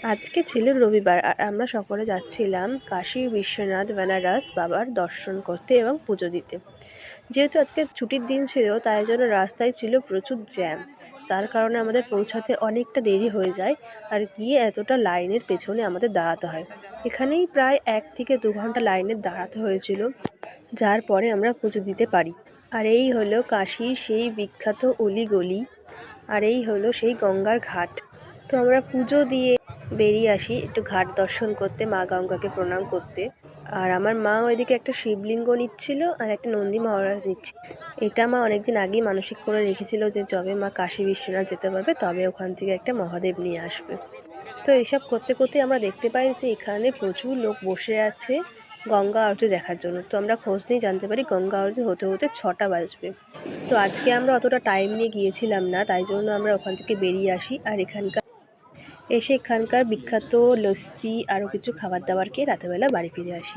আজকে ছিল রবিবার আর আমরা সকলে যাচ্ছিলাম কাশী বিশ্বনাথ বেনারস বাবার দর্শন করতে এবং পুজো দিতে। যেহেতু আজকে ছুটির দিন ছিল তাই জন্য রাস্তায় ছিল প্রচুর জ্যাম, যার কারণে আমাদের পৌঁছাতে অনেকটা দেরি হয়ে যায়। আর গিয়ে এতটা লাইনের পেছনে আমাদের দাঁড়াতে হয়, এখানেই প্রায় 1 থেকে 2 ঘন্টা লাইনে দাঁড়াতে হয়েছিল, যার পরে আমরা পুজো দিতে পারি। আর এই হলো কাশীর সেই বিখ্যাত অলিগলি, আর এই হলো সেই গঙ্গার ঘাট। তো আমরা পুজো দিয়ে বেরিয়ে আসি একটু ঘাট দর্শন করতে, মা গঙ্গাকে প্রণাম করতে। আর আমার মা ওইদিকে একটা শিবলিঙ্গ নিচ্ছিল আর একটা নন্দী মহারাজ নিচ্ছে। এটা মা অনেকদিন আগেই মানসিক করে রেখেছিল যে যবে মা কাশী বিশ্বনাথ যেতে পারবে তবে ওখান থেকে একটা মহাদেব নিয়ে আসবে। তো এইসব করতে করতে আমরা দেখতে পাই যে এখানে প্রচুর লোক বসে আছে গঙ্গা আরতি দেখার জন্য। তো আমরা খোঁজ নিয়ে জানতে পারি গঙ্গা আরতি হতে হতে 6টা বাজবে। তো আজকে আমরা অতটা টাইম নিয়ে গিয়েছিলাম না, তাই জন্য আমরা ওখান থেকে বেরিয়ে আসি আর এখানকার বিখ্যাত লস্যি আরও কিছু খাবার দাবার খেয়ে রাতেরবেলা বাড়ি ফিরে আসি।